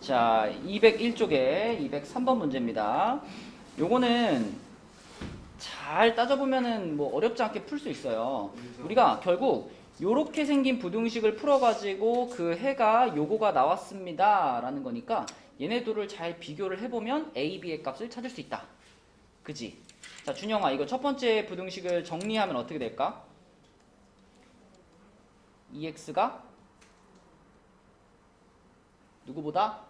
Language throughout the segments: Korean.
자, 201쪽에 203번 문제입니다. 요거는 잘 따져보면은 뭐 어렵지 않게 풀 수 있어요. 우리가 결국 요렇게 생긴 부등식을 풀어가지고 그 해가 요거가 나왔습니다 라는 거니까 얘네 둘을 잘 비교를 해보면 a, b의 값을 찾을 수 있다. 그지? 자, 준영아, 이거 첫 번째 부등식을 정리하면 어떻게 될까? 2x가 누구보다?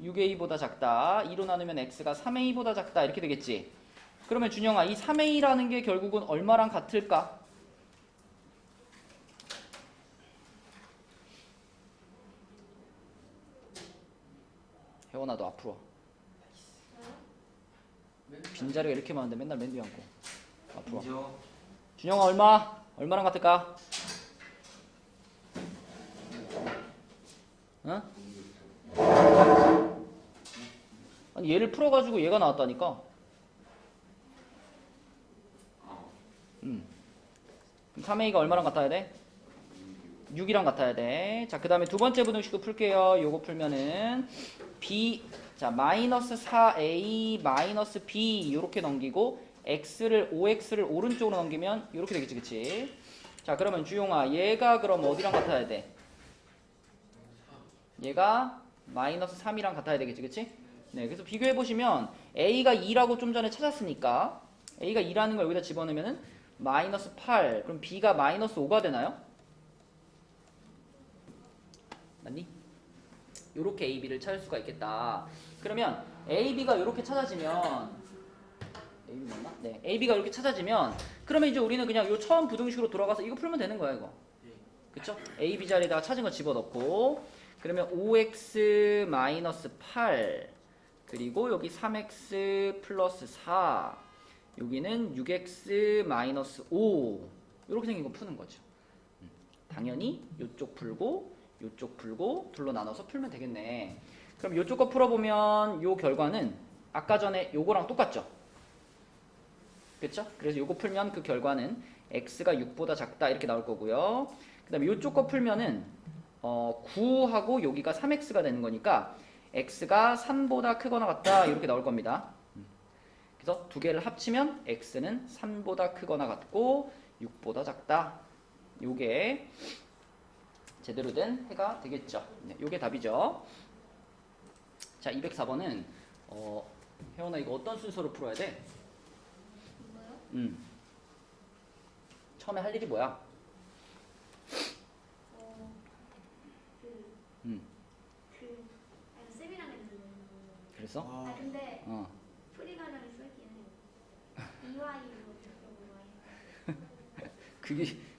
6a보다 작다. 2로 나누면 x가 3a보다 작다. 이렇게 되겠지. 그러면 준영아, 이 3a라는 게 결국은 얼마랑 같을까? 혜원아, 너 앞으로 와. 빈자리가 이렇게 많은데 맨날 맨 뒤에 앉고. 앞으로 와. 준영아, 얼마랑 같을까? 응? 아니, 얘를 풀어가지고 얘가 나왔다니까. 그럼 3a가 얼마랑 같아야 돼? 6이랑 같아야 돼. 자, 그 다음에 두 번째 부등식도 풀게요. 요거 풀면은 b, 자, 마이너스 4a 마이너스 b 요렇게 넘기고 x를 5x를 오른쪽으로 넘기면 요렇게 되겠지, 그치? 자, 그러면 주용아, 얘가 그럼 어디랑 같아야 돼? 얘가 마이너스 3이랑 같아야 되겠지, 그치? 네, 그래서 비교해보시면 a가 2라고 좀 전에 찾았으니까 a가 2라는 걸 여기다 집어넣으면은 마이너스 8, 그럼 b가 마이너스 5가 되나요? 맞니? 요렇게 a, b를 찾을 수가 있겠다. 그러면 a, b가 요렇게 찾아지면 a, b 맞나? 네, a, b가 이렇게 찾아지면 그러면 이제 우리는 그냥 요 처음 부등식으로 돌아가서 이거 풀면 되는 거야, 이거. 그쵸? a, b 자리에다가 찾은 거 집어넣고 그러면 5x 마이너스 8 그리고 여기 3x 플러스 4 여기는 6x 마이너스 5 이렇게 생긴 거 푸는 거죠. 당연히 요쪽 풀고 요쪽 풀고 둘로 나눠서 풀면 되겠네. 그럼 요쪽 거 풀어보면 요 결과는 아까 전에 요거랑 똑같죠? 그쵸? 그래서 요거 풀면 그 결과는 x가 6보다 작다 이렇게 나올 거고요. 그 다음에 요쪽 거 풀면은 9하고 여기가 3x가 되는 거니까 x가 3보다 크거나 같다 이렇게 나올 겁니다. 그래서 두 개를 합치면 x는 3보다 크거나 같고 6보다 작다. 요게 제대로 된 해가 되겠죠. 네, 요게 답이죠. 자, 204번은 혜원아, 이거 어떤 순서로 풀어야 돼? 뭐요? 처음에 할 일이 뭐야? 쌤이랑 했는데. 그래서? 근데 풀이 과정이 쏠긴 해요. EY로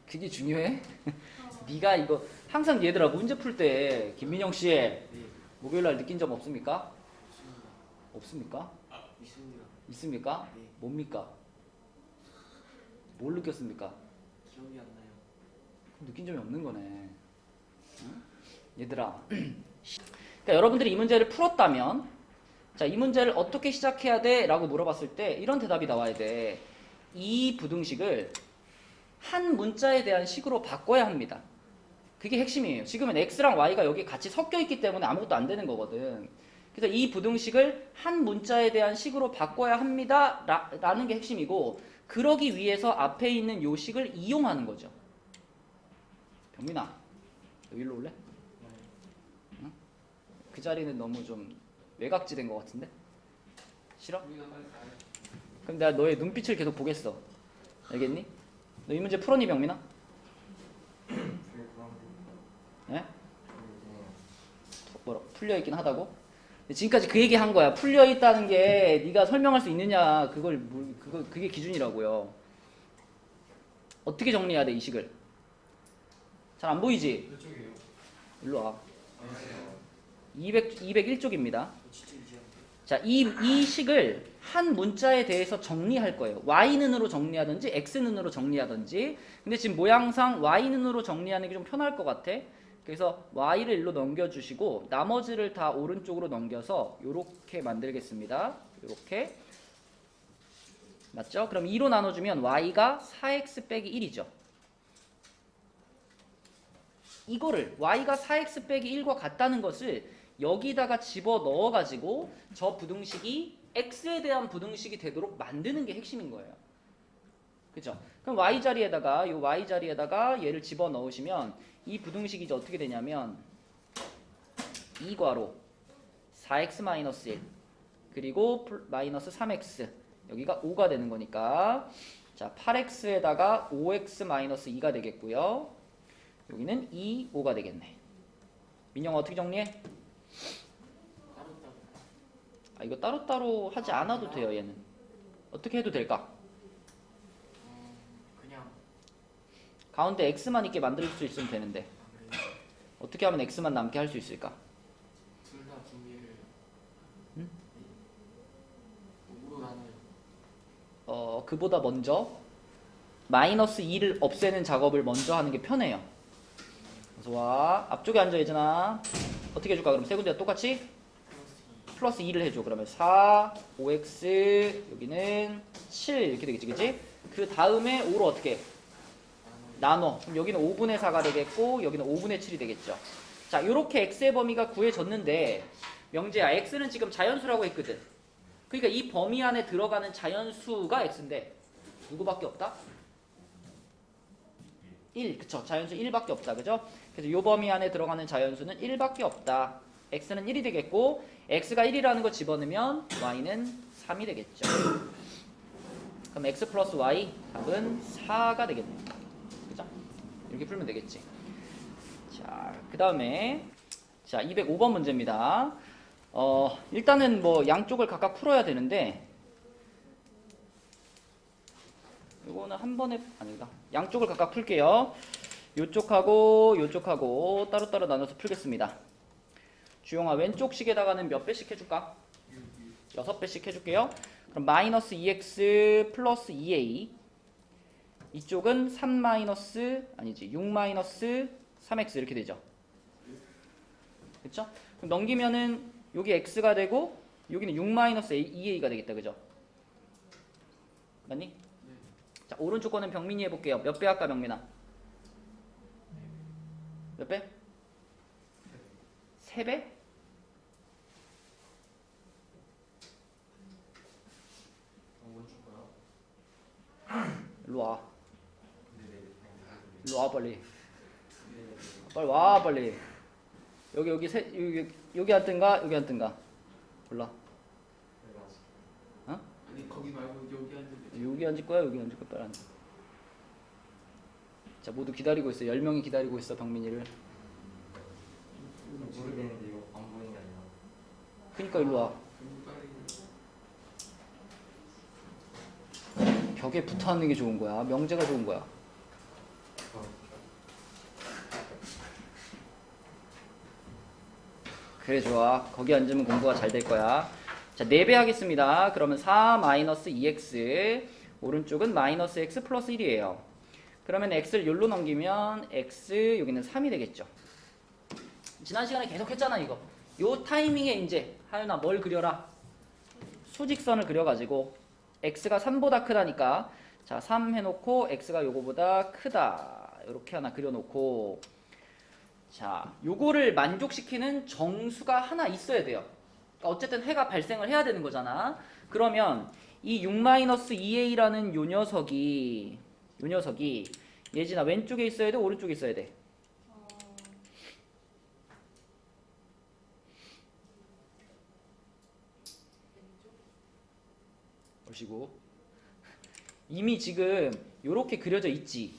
그게 중요해? 네가 이거 항상 얘들아 문제 풀 때 김민영 씨 목요일 날 느낀 점 없습니까? 없습니까? 있습니까? 네. 뭡니까? 뭘 느꼈습니까? 기억이 안 나요. 그럼 느낀 점이 없는 거네. 응? 얘들아. 그러니까 여러분들이 이 문제를 풀었다면, 자, 이 문제를 어떻게 시작해야 돼? 라고 물어봤을 때 이런 대답이 나와야 돼. 이 부등식을 한 문자에 대한 식으로 바꿔야 합니다. 그게 핵심이에요. 지금은 x랑 y가 여기 같이 섞여 있기 때문에 아무것도 안 되는 거거든. 그래서 이 부등식을 한 문자에 대한 식으로 바꿔야 합니다. 라는 게 핵심이고, 그러기 위해서 앞에 있는 요 식을 이용하는 거죠. 병민아, 너 일로 올래? 응? 그 자리는 너무 좀 외곽지된 것 같은데? 싫어? 그럼 내가 너의 눈빛을 계속 보겠어. 알겠니? 너 이 문제 풀었니, 병민아? 예? 뭐라 풀려있긴 하다고? 근데 지금까지 그 얘기 한 거야. 풀려있다는 게 네가 설명할 수 있느냐, 그게 기준이라고요. 어떻게 정리해야 돼, 이 식을? 잘 안 보이지? 그쪽이에요. 일로 와. 201쪽입니다. 진짜 이해한데. 자, 이 식을 한 문자에 대해서 정리할 거예요. y는으로 정리하든지 x는으로 정리하든지. 근데 지금 모양상 y는으로 정리하는 게 좀 편할 것 같아. 그래서 y를 일로 넘겨주시고 나머지를 다 오른쪽으로 넘겨서 요렇게 만들겠습니다. 요렇게. 맞죠? 그럼 2로 나눠주면 y가 4x 빼기 1이죠. 이거를 y가 4x 빼기 1과 같다는 것을 여기다가 집어 넣어가지고 저 부등식이 x에 대한 부등식이 되도록 만드는 게 핵심인 거예요. 그죠? 그럼 y 자리에다가 요 y 자리에다가 얘를 집어 넣으시면 이 부등식이 이제 어떻게 되냐면 2괄호 4x-1 그리고 마이너스 3x 여기가 5가 되는 거니까 자 8x에다가 5x-2가 되겠고요. 여기는 2, 5가 되겠네. 민영아 어떻게 정리해? 따로따로. 아 이거 따로따로 하지 않아도 돼요. 얘는 어떻게 해도 될까? 그냥 가운데 x만 있게 만들 수 있으면 되는데 어떻게 하면 x만 남게 할 수 있을까? 둘 다 기미를 응? 5로 나눠요. 그보다 먼저 마이너스 2를 없애는 작업을 먼저 하는 게 편해요. 그래서 와 앞쪽에 앉아 예진아. 어떻게 해줄까? 그럼 세 군데가 똑같이 플러스 2를 해줘. 그러면 4, 5x 여기는 7 이렇게 되겠지, 그치? 그 다음에 5로 어떻게 해? 나눠. 그럼 여기는 5분의 4가 되겠고 여기는 5분의 7이 되겠죠. 자, 이렇게 x의 범위가 구해졌는데 명재야, x는 지금 자연수라고 했거든. 그러니까 이 범위 안에 들어가는 자연수가 x인데 누구밖에 없다? 1, 그쵸? 자연수 1밖에 없다, 그죠? 그래서 이 범위 안에 들어가는 자연수는 1밖에 없다. x는 1이 되겠고 x가 1이라는 거 집어넣으면 y는 3이 되겠죠. 그럼 x 플러스 y 답은 4가 되겠네요. 그죠? 이렇게 풀면 되겠지. 자, 그 다음에 자 205번 문제입니다. 일단은 뭐 양쪽을 각각 풀어야 되는데 이거는 한 번에 아니다. 양쪽을 각각 풀게요. 요쪽하고 요쪽하고 따로따로 나눠서 풀겠습니다. 주영아 왼쪽 식에다가는 몇 배씩 해줄까? 6배씩 해줄게요. 그럼 마이너스 2x 플러스 2a 이쪽은 3 마이너스 아니지 6 마이너스 3x 이렇게 되죠. 그쵸? 그럼 넘기면은 여기 x가 되고 여기는 6 마이너스 2a가 되겠다. 그죠? 맞니? 자, 오른쪽 거는 병민이 해볼게요. 몇 배 할까, 병민아? 몇 배? 3배? 일로 와. 일로 와, 빨리. 빨리 와, 빨리. 여기 안 뜬가? 여기 안 뜬가? 몰라. 어? 아니 거기 말고 여기 앉으면 여기 앉을 거야? 여기 앉을 거야? 빨리 앉아. 자, 모두 기다리고 있어. 10명이 기다리고 있어, 병민이를. 모르겠는데 이거 안 보이는 게 아니라 그니까 일로 와. 벽에 붙어 있는 게 좋은 거야. 명제가 좋은 거야. 그래, 좋아. 거기 앉으면 공부가 잘 될 거야. 자, 4배 하겠습니다. 그러면 4 마이너스 2x 오른쪽은 마이너스 x 플러스 1이에요. 그러면 x를 여기로 넘기면 x 여기는 3이 되겠죠. 지난 시간에 계속 했잖아 이거. 요 타이밍에 이제 하윤아 뭘 그려라? 수직선을 그려가지고 x가 3보다 크다니까 자 3 해놓고 x가 요거보다 크다 이렇게 하나 그려놓고 자 요거를 만족시키는 정수가 하나 있어야 돼요. 그러니까 어쨌든 해가 발생을 해야 되는 거잖아. 그러면 이 6-2a라는 요 녀석이 예진아 왼쪽에 있어야 돼? 오른쪽에 있어야 돼? 보시고 이미 지금 요렇게 그려져 있지.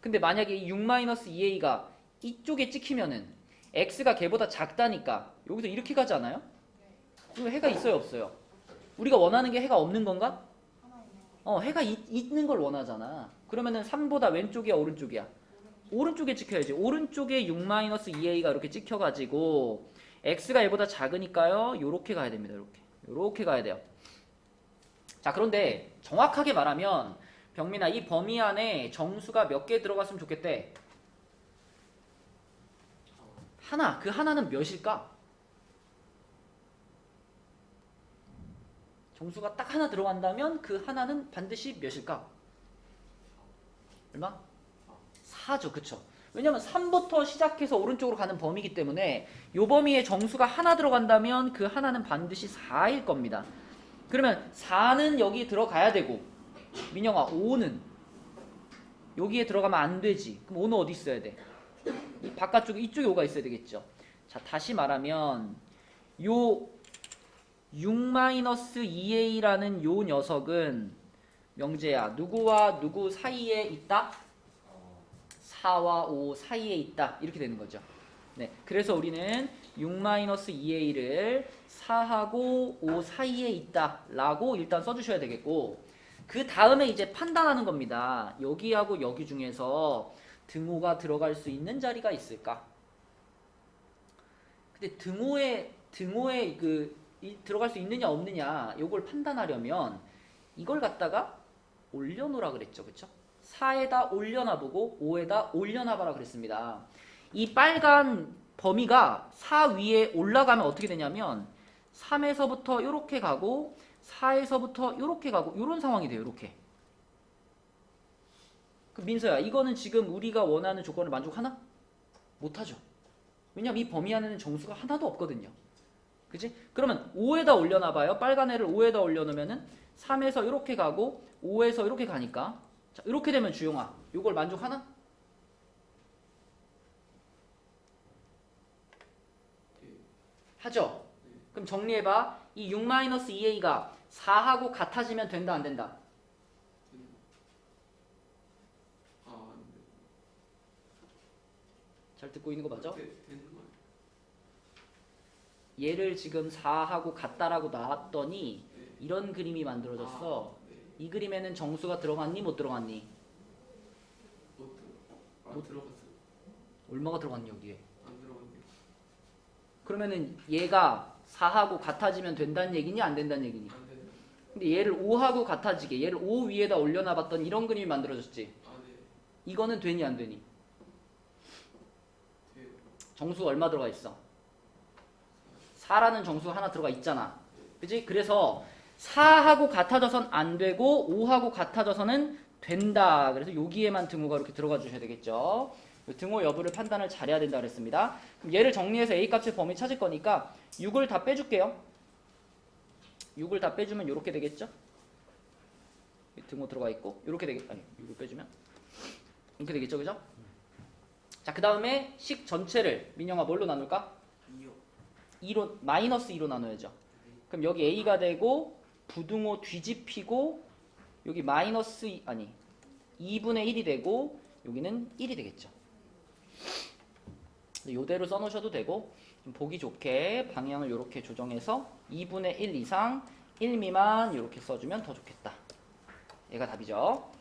근데 만약에 이 6-2a가 이쪽에 찍히면은 x가 걔보다 작다니까 여기서 이렇게 가지 않아요? 이거 해가 있어요 없어요? 우리가 원하는 게 해가 없는 건가? 해가 있는 걸 원하잖아. 그러면은 3보다 왼쪽이야 오른쪽이야? 오른쪽에 찍혀야지. 오른쪽에 6-2a가 이렇게 찍혀가지고 x가 얘보다 작으니까요 요렇게 가야 됩니다. 요렇게 가야 돼요. 자 그런데 정확하게 말하면 병민아 이 범위 안에 정수가 몇 개 들어갔으면 좋겠대? 하나. 그 하나는 몇일까? 정수가 딱 하나 들어간다면 그 하나는 반드시 몇일까? 얼마? 4죠. 그쵸? 왜냐면 3부터 시작해서 오른쪽으로 가는 범위이기 때문에 요 범위에 정수가 하나 들어간다면 그 하나는 반드시 4일 겁니다. 그러면 4는 여기 들어가야 되고 민영아 5는 여기에 들어가면 안 되지. 그럼 5는 어디 있어야 돼? 이 바깥쪽에 이쪽에 5가 있어야 되겠죠. 자, 다시 말하면 요 6-2a라는 요 녀석은 명재야 누구와 누구 사이에 있다? 4와 5 사이에 있다. 이렇게 되는 거죠. 네, 그래서 우리는 6-2a를 4하고 5 사이에 있다 라고 일단 써주셔야 되겠고, 그 다음에 이제 판단하는 겁니다. 여기하고 여기 중에서 등호가 들어갈 수 있는 자리가 있을까? 근데 등호에 들어갈 수 있느냐 없느냐 요걸 판단하려면 이걸 갖다가 올려놓으라 그랬죠. 그쵸? 4에다 올려놔보고 5에다 올려놔봐라 그랬습니다. 이 빨간 범위가 4 위에 올라가면 어떻게 되냐면 3에서부터 이렇게 가고 4에서부터 이렇게 가고 이런 상황이 돼요. 이렇게. 그 민서야, 이거는 지금 우리가 원하는 조건을 만족하나? 못하죠. 왜냐면 이 범위 안에는 정수가 하나도 없거든요. 그치? 그러면 5에다 올려놔봐요. 빨간 애를 5에다 올려놓으면은 3에서 이렇게 가고 5에서 이렇게 가니까, 자, 이렇게 되면 주용아, 이걸 만족하나? 하죠? 그럼 정리해봐. 이 6-2a가 4하고 같아지면 된다 안 된다? 아, 네. 잘 듣고 있는 거 맞아? 되는 거 얘를 지금 4하고 같다라고 놨더니 네. 이런 그림이 만들어졌어. 네. 이 그림에는 정수가 들어갔니 못 들어갔니? 들어갔어요. 얼마가 들어갔니 여기에? 안 들어갔네요. 그러면은 얘가 4하고 같아지면 된다는 얘기니 안 된다는 얘기니? 안 되네. 근데 얘를 5하고 같아지게 얘를 5 위에다 올려놔봤더니 이런 그림이 만들어졌지. 아, 네. 이거는 되니 안 되니? 돼요. 정수가 얼마 들어가 있어? 4라는 정수가 하나 들어가 있잖아. 그치? 그래서 4하고 같아져선 안 되고 5하고 같아져서는 된다. 그래서 여기에만 등호가 이렇게 들어가 주셔야 되겠죠. 등호 여부를 판단을 잘해야 된다 그랬습니다. 그럼 얘를 정리해서 A값의 범위 찾을 거니까 6을 다 빼줄게요. 6을 다 빼주면 이렇게 되겠죠. 등호 들어가 있고 이렇게 되겠, 아니 6을 빼주면 이렇게 되겠죠. 그죠? 자, 그 다음에 식 전체를 민영아 뭘로 나눌까? 2로, 마이너스 2로 나눠야죠. 그럼 여기 A가 되고 부등호 뒤집히고 여기 마이너스 2, 아니 2분의 1이 되고 여기는 1이 되겠죠. 이대로 써놓으셔도 되고 좀 보기 좋게 방향을 이렇게 조정해서 2분의 1 이상 1 미만 이렇게 써주면 더 좋겠다. 얘가 답이죠.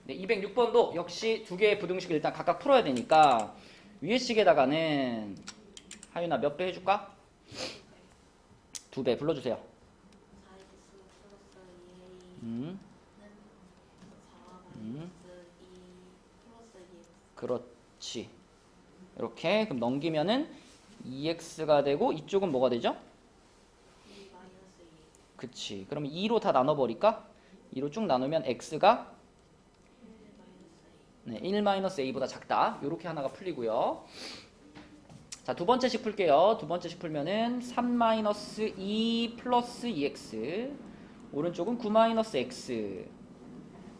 네, 206번도 역시 두 개의 부등식을 일단 각각 풀어야 되니까 위에 식에다가는 하윤아 몇 배 해줄까? 2배 불러주세요. 그렇지. 이렇게 그럼 넘기면은 2x가 되고 이쪽은 뭐가 되죠? 그치. 그럼 2로 다 나눠버릴까? 2로 쭉 나누면 x가 네, 1-a보다 작다. 이렇게 하나가 풀리고요. 자, 두 번째 식 풀게요. 두 번째 식 풀면은 3-2 플러스 2x 오른쪽은 9-x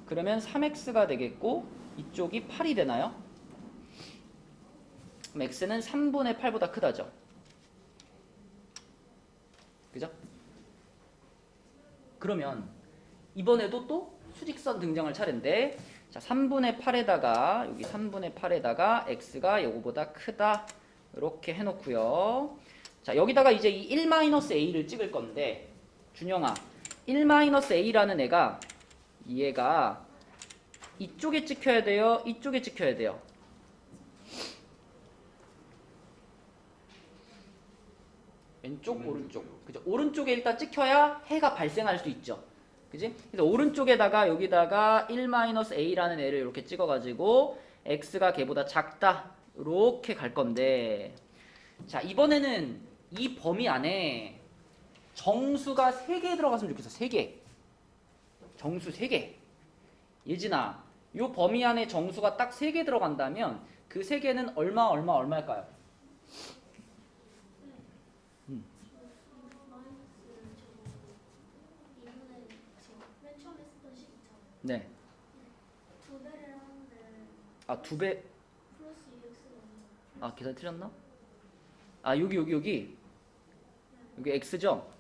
그러면 3x가 되겠고 이쪽이 8이 되나요? 그럼 x는 3분의 8보다 크다죠. 그죠? 그러면 이번에도 또 수직선 등장할 차례인데, 자, 3분의 8에다가 여기 3분의 8에다가 x가 이거보다 크다 이렇게 해놓고요. 자, 여기다가 이제 이 1-a를 찍을 건데 준영아 1-a라는 애가 얘가 이쪽에 찍혀야 돼요? 이쪽에 찍혀야 돼요? 왼쪽, 오른쪽. 그죠? 오른쪽에 일단 찍혀야 해가 발생할 수 있죠. 그지? 그래서 오른쪽에다가 여기다가 1-a라는 애를 이렇게 찍어가지고 x가 걔보다 작다. 이렇게 갈 건데, 자, 이번에는 이 범위 안에 정수가 3개 들어갔으면 좋겠어. 3개. 정수 3개. 예진아, 요 범위 안에 정수가 딱 3개 들어간다면 그 3개는 얼마일까요? 이분은 지금 맨 처음에 쓰던 식 있잖아요. 네. 두 배를 하는데 아, 2배. 플러스 2x가 아, 계산 틀렸나? 아, 여기 x죠?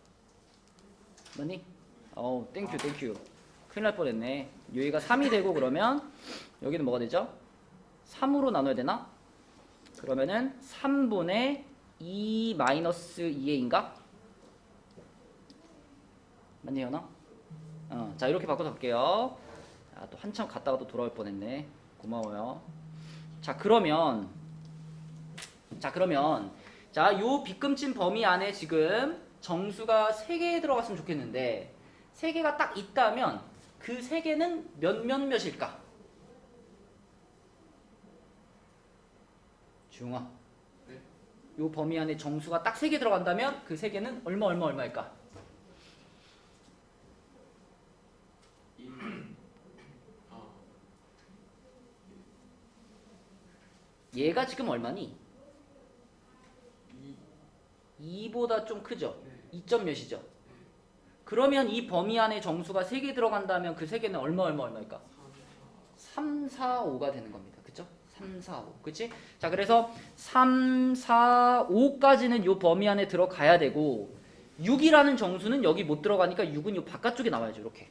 맞니? 어우, 땡큐. 큰일 날 뻔했네. 여기가 3이 되고 그러면 여기는 뭐가 되죠? 3으로 나눠야 되나? 그러면은 3분의 2 마이너스 2a인가? 맞니, 현아? 자, 이렇게 바꿔서 갈게요. 아, 또 한참 갔다가 또 돌아올 뻔했네. 고마워요. 자, 그러면 자, 요 빗금친 범위 안에 지금 정수가 3개 들어갔으면 좋겠는데 3개가 딱 있다면 그 3개는 몇일까? 주웅아. 네. 요 범위 안에 정수가 딱 3개 들어간다면 그 3개는 얼마일까? 1 아 얘가 지금 얼마니? 2 2보다 좀 크죠? 네. 2점 몇이죠? 그러면 이 범위 안에 정수가 3개 들어간다면 그 3개는 얼마일까? 3, 4, 5가 되는 겁니다. 그쵸? 3, 4, 5. 그치? 자, 그래서 3, 4, 5까지는 요 범위 안에 들어가야 되고 6이라는 정수는 여기 못 들어가니까 6은 요 바깥쪽에 나와야죠. 이렇게.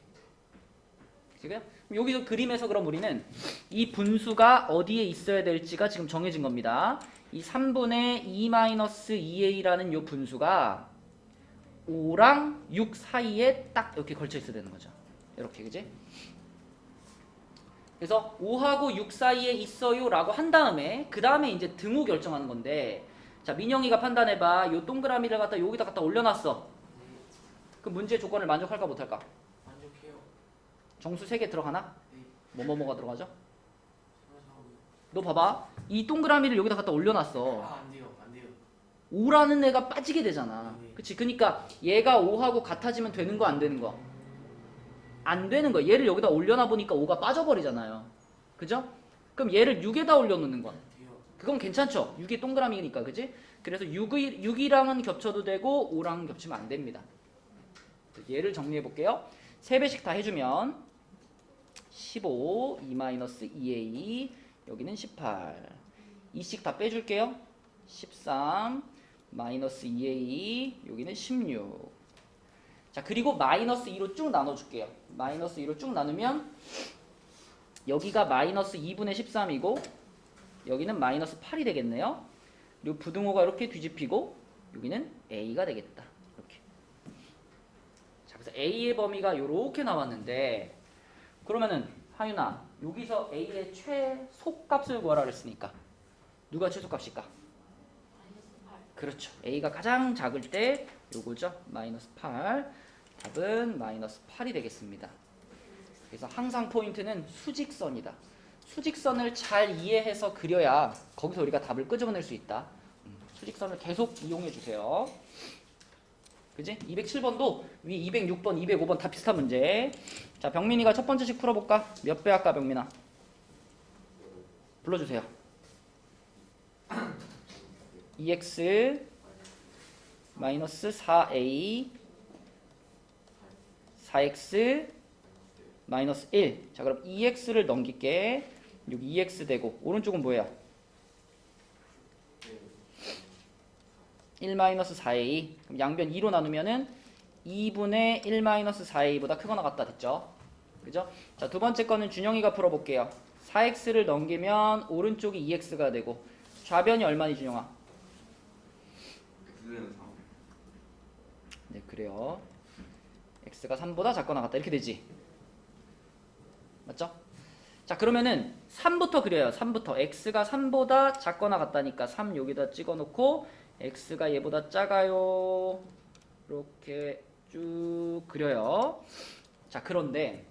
지금 여기서 그림에서 그럼 우리는 이 분수가 어디에 있어야 될지가 지금 정해진 겁니다. 이 3분의 2-2a라는 요 분수가 5랑 6 사이에 딱 이렇게 걸쳐 있어야 되는 거죠. 이렇게, 그지? 그래서 5하고 6 사이에 있어요 라고 한 다음에 그 다음에 이제 등호 결정하는 건데, 자, 민영이가 판단해봐. 요 동그라미를 갖다 여기다 갖다 올려놨어. 그 문제의 조건을 만족할까 못할까? 만족해요. 정수 3개 들어가나? 네. 뭐가 들어가죠? 3, 4, 5. 너 봐봐. 이 동그라미를 여기다 갖다 올려놨어. 안 돼요. 5라는 애가 빠지게 되잖아. 그치? 그니까 얘가 5하고 같아지면 되는 거 안 되는 거? 안 되는 거. 얘를 여기다 올려놔 보니까 5가 빠져버리잖아요. 그죠? 그럼 얘를 6에다 올려놓는 거야. 그건 괜찮죠? 6이 동그라미니까. 그치? 그래서 6이랑은 겹쳐도 되고 5랑은 겹치면 안 됩니다. 얘를 정리해 볼게요. 3배씩 다 해주면 15, 2-2a, 여기는 18. 2씩 다 빼줄게요. 13, 마이너스 2a, 여기는 16. 자, 그리고 마이너스 2로 쭉 나눠줄게요. 마이너스 2로 쭉 나누면 여기가 마이너스 2분의 13이고 여기는 마이너스 8이 되겠네요. 그리고 부등호가 이렇게 뒤집히고 여기는 a가 되겠다. 이렇게. 자, 그래서 a의 범위가 이렇게 나왔는데, 그러면은 하윤아, 여기서 a의 최소값을 구하라 그랬으니까 누가 최소값일까? 그렇죠. a가 가장 작을 때 요거죠. 마이너스 8. 답은 마이너스 8이 되겠습니다. 그래서 항상 포인트는 수직선이다. 수직선을 잘 이해해서 그려야 거기서 우리가 답을 끄집어낼 수 있다. 수직선을 계속 이용해 주세요. 그지? 207번도 위 206번, 205번 다 비슷한 문제. 자, 병민이가 첫 번째씩 풀어볼까? 몇 배 할까, 병민아? 불러주세요. 2x 마이너스 4a 4x 마이너스 1. 자, 그럼 2x를 넘길게. 여기 2x 되고 오른쪽은 뭐예요? 1 마이너스 4a. 그럼 양변 2로 나누면은 2분의 1 마이너스 4a보다 크거나 같다 됐죠? 그죠? 자, 두 번째 거는 준영이가 풀어볼게요. 4x를 넘기면 오른쪽이 2x가 되고 좌변이 얼마니, 준영아? x는 3. 네, 그래요. x가 3보다 작거나 같다 이렇게 되지. 맞죠? 자, 그러면은 3부터 그려요. 3부터 x가 3보다 작거나 같다니까 3 여기다 찍어놓고 x가 얘보다 작아요. 이렇게 쭉 그려요. 자, 그런데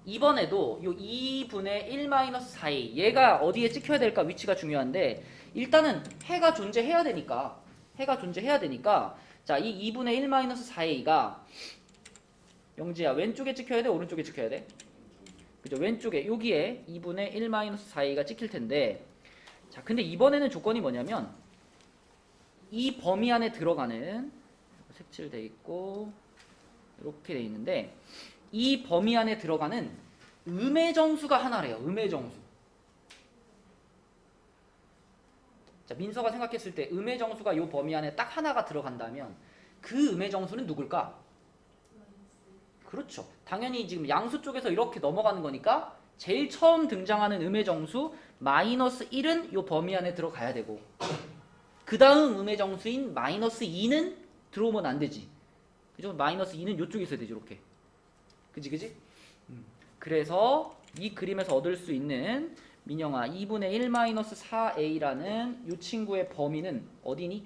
이번에도 요 2분의 1-4a 얘가 어디에 찍혀야 될까 위치가 중요한데, 일단은 해가 존재해야 되니까 자, 이 2분의 1-4a가 영지야 왼쪽에 찍혀야 돼, 오른쪽에 찍혀야 돼? 그죠? 왼쪽에 여기에 2분의 1 마이너스 4a가 찍힐 텐데, 자, 근데 이번에는 조건이 뭐냐면 이 범위 안에 들어가는, 색칠돼 있고 이렇게 돼 있는데, 이 범위 안에 들어가는 음의 정수가 하나래요. 음의 정수. 자, 민서가 생각했을 때 음의 정수가 이 범위 안에 딱 하나가 들어간다면 그 음의 정수는 누굴까? 그렇죠. 당연히 지금 양수 쪽에서 이렇게 넘어가는 거니까 제일 처음 등장하는 음의 정수 마이너스 1은 이 범위 안에 들어가야 되고, 그 다음 음의 정수인 마이너스 2는 들어오면 안 되지. 그죠? 마이너스 2는 이쪽에 있어야 되지. 이렇게. 그지? 그래서 이 그림에서 얻을 수 있는 민영아 2분의 1 마이너스 4a라는 이 친구의 범위는 어디니?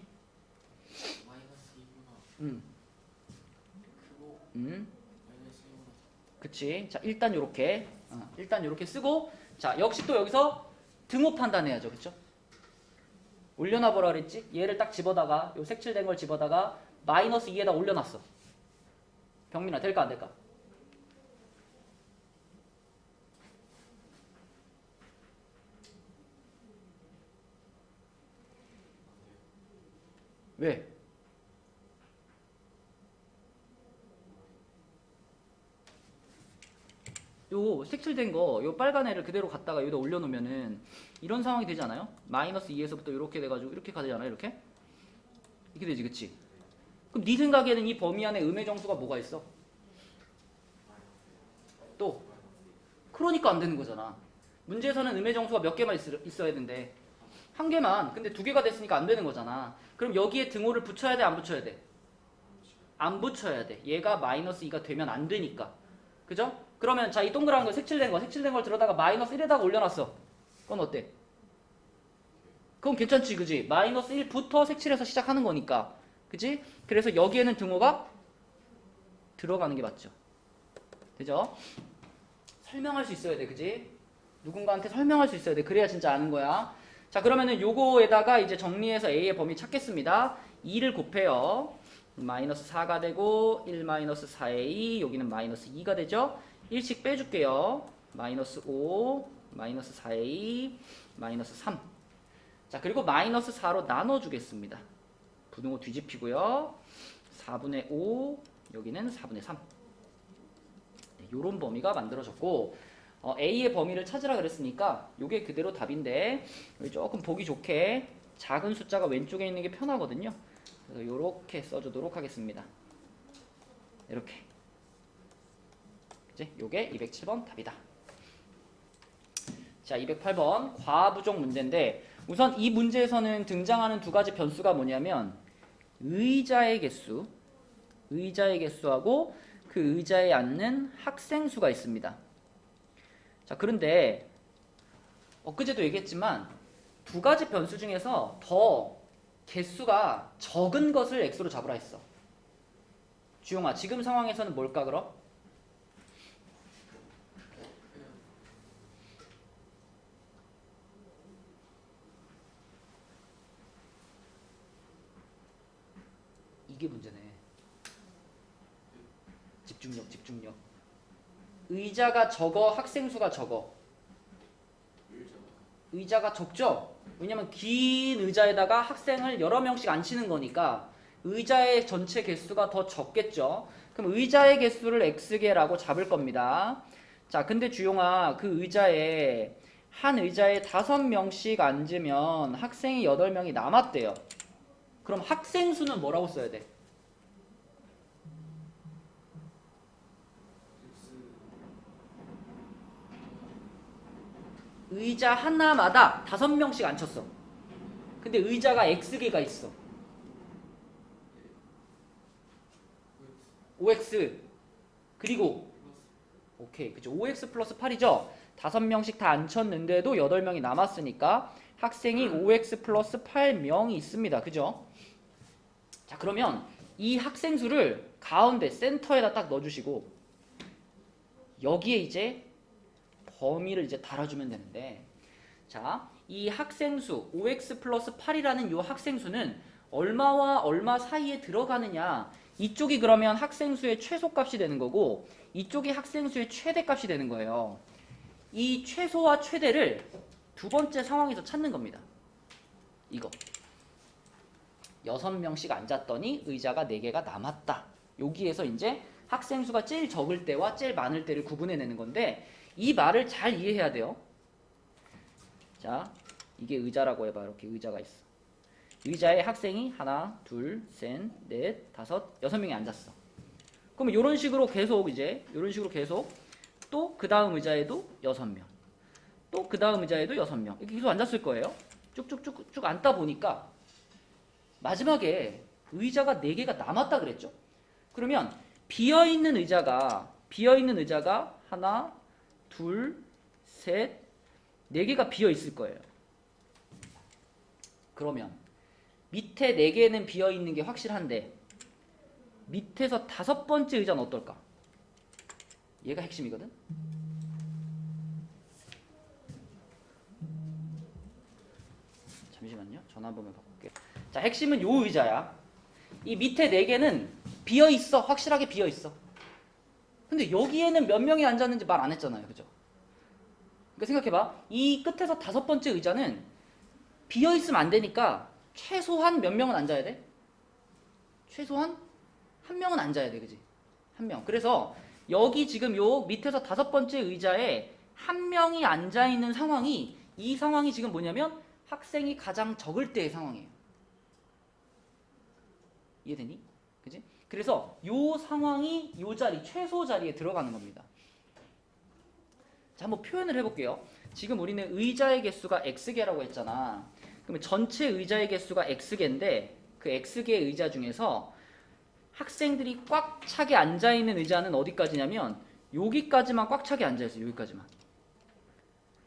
마이너스 2구나. 음. 크고 마이너스 1구나. 그치. 자, 일단 요렇게 쓰고, 자, 역시 또 여기서 등호 판단해야죠. 그쵸? 올려놔 보라 그랬지? 얘를 딱 집어다가, 요 색칠된 걸 집어다가 마이너스 2에다 올려놨어. 병민아, 될까 안 될까? 왜? 요 색칠된 거, 요 빨간 애를 그대로 갖다가 여기다 올려놓으면은 이런 상황이 되지 않아요? 마이너스 2에서부터 이렇게 돼가지고 이렇게 가잖아요. 이렇게 되지, 그치? 그럼 네 생각에는 이 범위 안에 음의 정수가 뭐가 있어? 또 그러니까 안 되는 거잖아. 문제에서는 음의 정수가 몇 개만 있어야 된대. 한 개만. 근데 두 개가 됐으니까 안 되는 거잖아. 그럼 여기에 등호를 붙여야 돼, 안 붙여야 돼? 안 붙여야 돼. 얘가 마이너스 2가 되면 안 되니까. 그죠? 그러면 자, 이 동그란 거 색칠된 걸 들어다가 마이너스 1에다가 올려놨어. 그건 어때? 그건 괜찮지, 그지? 마이너스 1부터 색칠해서 시작하는 거니까. 그지? 그래서 여기에는 등호가 들어가는 게 맞죠. 되죠? 설명할 수 있어야 돼, 그지? 누군가한테 설명할 수 있어야 돼. 그래야 진짜 아는 거야. 자, 그러면은 요거에다가 이제 정리해서 a의 범위 찾겠습니다. 2를 곱해요. 마이너스 4가 되고 1 마이너스 4a, 여기는 마이너스 2가 되죠. 1씩 빼줄게요. 마이너스 5, 마이너스 4a, 마이너스 3. 자, 그리고 마이너스 4로 나눠주겠습니다. 부등호 뒤집히고요. 4분의 5, 여기는 4분의 3. 네, 요런 범위가 만들어졌고, a의 범위를 찾으라 그랬으니까 요게 그대로 답인데, 여기 조금 보기 좋게 작은 숫자가 왼쪽에 있는 게 편하거든요. 그래서 요렇게 써주도록 하겠습니다. 이렇게. 이제 요게 207번 답이다. 자, 208번 과부족 문제인데, 우선 이 문제에서는 등장하는 두 가지 변수가 뭐냐면 의자의 개수하고 그 의자에 앉는 학생 수가 있습니다. 자, 그런데 엊그제도 얘기했지만 두 가지 변수 중에서 더 개수가 적은 것을 x로 잡으라 했어. 주용아, 지금 상황에서는 뭘까 그럼? 이게 문제네. 집중력. 의자가 적어, 학생 수가 적어. 의자가 적죠? 왜냐면 긴 의자에다가 학생을 여러 명씩 앉히는 거니까 의자의 전체 개수가 더 적겠죠. 그럼 의자의 개수를 x개라고 잡을 겁니다. 자, 근데 주용아, 그 의자에 한 의자에 5명씩 앉으면 학생이 8명이 남았대요. 그럼 학생 수는 뭐라고 써야 돼? 의자 하나마다 5명씩 앉혔어. 근데 의자가 x개가 있어. 5x 그리고 오케이, 그죠? 5x 플러스 8이죠? 5명씩 다 앉혔는데도 8명이 남았으니까 학생이 5x 플러스 8명이 있습니다. 그죠? 자, 그러면 이 학생 수를 가운데 센터에다 딱 넣어주시고 여기에 이제 범위를 이제 달아주면 되는데, 자, 이 학생수 5x 플러스 8이라는 이 학생수는 얼마와 얼마 사이에 들어가느냐, 이쪽이 그러면 학생수의 최소값이 되는 거고 이쪽이 학생수의 최대값이 되는 거예요. 이 최소와 최대를 두 번째 상황에서 찾는 겁니다. 이거 6명씩 앉았더니 의자가 4개가 남았다. 여기에서 이제 학생 수가 제일 적을 때와 제일 많을 때를 구분해내는 건데 이 말을 잘 이해해야 돼요. 자, 이게 의자라고 해봐. 이렇게 의자가 있어. 의자에 학생이 하나, 둘, 셋, 넷, 다섯, 6명이 앉았어. 그럼 이런 식으로 계속 또 그 다음 의자에도 6명, 또 그 다음 의자에도 6명 이렇게 계속 앉았을 거예요. 쭉쭉쭉 앉다 보니까 마지막에 의자가 4개가 남았다 그랬죠. 그러면 비어있는 의자가 하나, 둘, 셋, 4개가 비어있을 거예요. 그러면 밑에 4개는 비어있는 게 확실한데 밑에서 5번째 의자는 어떨까? 얘가 핵심이거든. 잠시만요. 전화 한 번만 바꿀게요. 자, 핵심은 요 의자야. 이 밑에 4개는 비어있어. 확실하게 비어있어. 근데 여기에는 몇 명이 앉았는지 말 안 했잖아요. 그죠? 그러니까 생각해봐. 이 끝에서 5번째 의자는 비어있으면 안 되니까 최소한 몇 명은 앉아야 돼? 최소한 1명은 앉아야 돼. 그지? 1명. 그래서 여기 지금 요 밑에서 5번째 의자에 1명이 앉아있는 상황이 이 상황이 지금 뭐냐면 학생이 가장 적을 때의 상황이에요. 이해되니? 그지? 그래서 요 상황이 요 자리, 최소 자리에 들어가는 겁니다. 자, 한번 표현을 해볼게요. 지금 우리는 의자의 개수가 X개라고 했잖아. 그러면 전체 의자의 개수가 X개인데 그 X개의 의자 중에서 학생들이 꽉 차게 앉아있는 의자는 어디까지냐면 여기까지만 꽉 차게 앉아있어요. 여기까지만.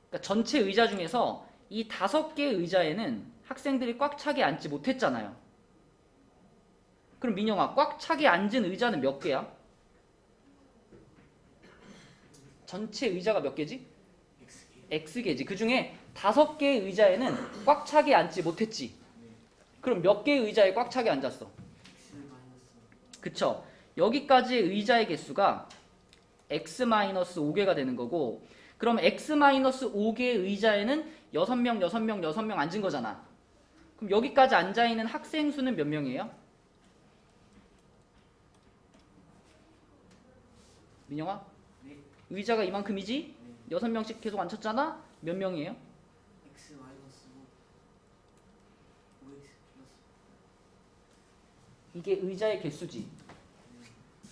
그러니까 전체 의자 중에서 이 5개의 의자에는 학생들이 꽉 차게 앉지 못했잖아요. 그럼 민영아, 꽉 차게 앉은 의자는 몇 개야? 전체 의자가 몇 개지? X개지. 그 중에 5개의 의자에는 꽉 차게 앉지 못했지. 그럼 몇 개의 의자에 꽉 차게 앉았어? 그쵸? 여기까지의 의자의 개수가 X-5개가 되는 거고, 그럼 X-5개의 의자에는 6명 앉은 거잖아. 그럼 여기까지 앉아있는 학생 수는 몇 명이에요? 민영아? 네. 의자가 이만큼이지? 네. 6명씩 계속 앉혔잖아? 몇 명이에요? X 마이너스 5 5X 플러스 이게 의자의 개수지.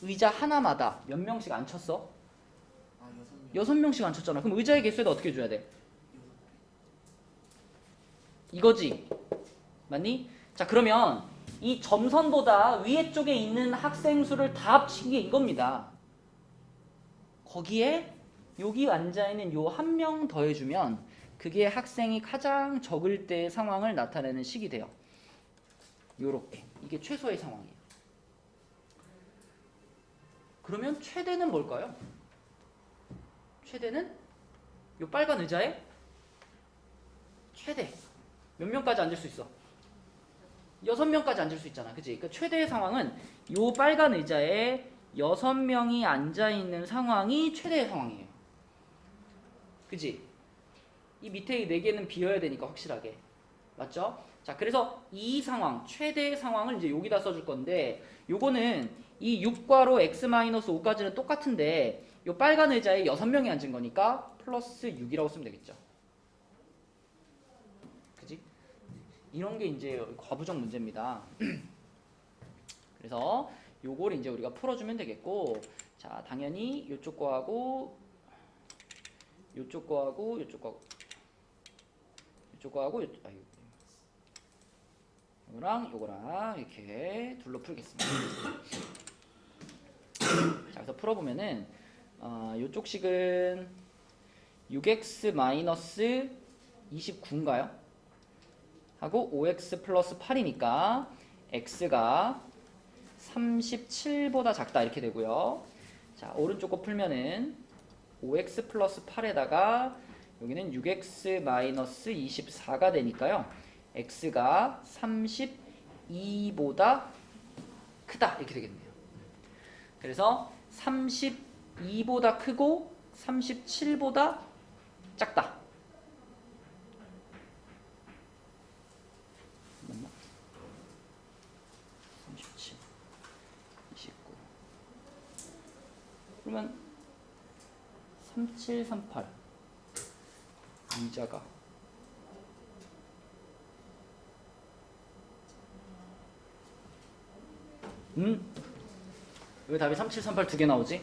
의자 하나마다 몇 명씩 앉혔어? 6명 6명씩 앉혔잖아. 그럼 의자의 개수에다 어떻게 줘야 돼? 이거지. 맞니? 자, 그러면 이 점선보다 위에 쪽에 있는 학생 수를 다 합친 게 이겁니다. 거기에 여기 앉아있는 요 1명 더해주면 그게 학생이 가장 적을 때의 상황을 나타내는 식이 돼요. 요렇게. 이게 최소의 상황이에요. 그러면 최대는 뭘까요? 최대는 요 빨간 의자에 최대 몇 명까지 앉을 수 있어? 6명까지 앉을 수 있잖아. 그치? 그러니까 최대의 상황은 요 빨간 의자에 6명이 앉아있는 상황이 최대의 상황이에요. 그치? 이 밑에 4개는 비어야 되니까 확실하게. 맞죠? 자, 그래서 이 상황, 최대의 상황을 이제 여기다 써줄 건데 요거는 이 6괄호 X-5까지는 똑같은데 요 빨간 의자에 6명이 앉은 거니까 플러스 6이라고 쓰면 되겠죠. 그지? 이런 게 이제 과부정 문제입니다. 그래서 요걸 이제 우리가 풀어주면 되겠고, 자, 당연히 요쪽 거하고 요쪽 거하고 요쪽 거하고 요쪽 거하고 요거랑 요거랑 이렇게 둘로 풀겠습니다. 자, 그래서 풀어보면은 요쪽 식은 6x 29인가요? 하고 5x 플러스 8이니까 x가 37보다 작다 이렇게 되고요. 자, 오른쪽 거 풀면은 5x 플러스 8에다가 여기는 6x 마이너스 24가 되니까요. x가 32보다 크다 이렇게 되겠네요. 그래서 32보다 크고 37보다 작다. 맞나? 37, 29. 그러면 3738 이자가 왜 답이 3738 두 개 나오지?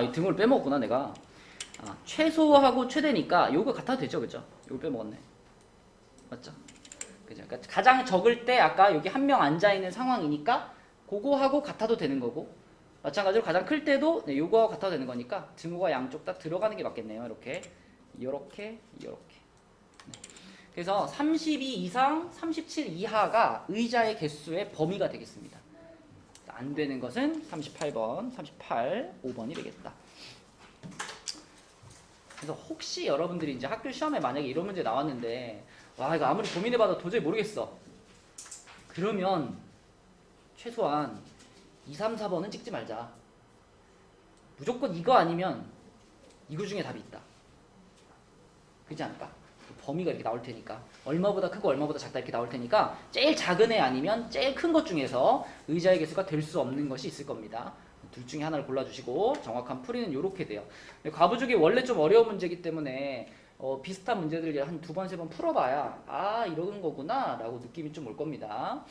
이 등호를 빼먹었구나 내가. 최소하고 최대니까 요거 같아도 되죠, 그죠? 요거 빼먹었네. 맞죠? 그죠? 그러니까 가장 적을 때 아까 여기 한 명 앉아 있는 상황이니까 그거하고 같아도 되는 거고, 마찬가지로 가장 클 때도 요거하고 같아도 되는 거니까 등호가 양쪽 다 들어가는 게 맞겠네요. 이렇게. 네. 그래서 32 이상, 37 이하가 의자의 개수의 범위가 되겠습니다. 안 되는 것은 38번, 38, 5번이 되겠다. 그래서 혹시 여러분들이 이제 학교 시험에 만약에 이런 문제 나왔는데 와 이거 아무리 고민해봐도 도저히 모르겠어. 그러면 최소한 2, 3, 4번은 찍지 말자. 무조건 이거 아니면 이거 중에 답이 있다. 그렇지 않을까? 범위가 이렇게 나올 테니까 얼마보다 크고 얼마보다 작다 이렇게 나올 테니까 제일 작은 애 아니면 제일 큰 것 중에서 의자의 개수가 될 수 없는 것이 있을 겁니다. 둘 중에 하나를 골라주시고 정확한 풀이는 이렇게 돼요. 과부족이 원래 좀 어려운 문제이기 때문에 비슷한 문제들 한 2번, 3번 풀어봐야 이런 거구나 라고 느낌이 좀 올 겁니다.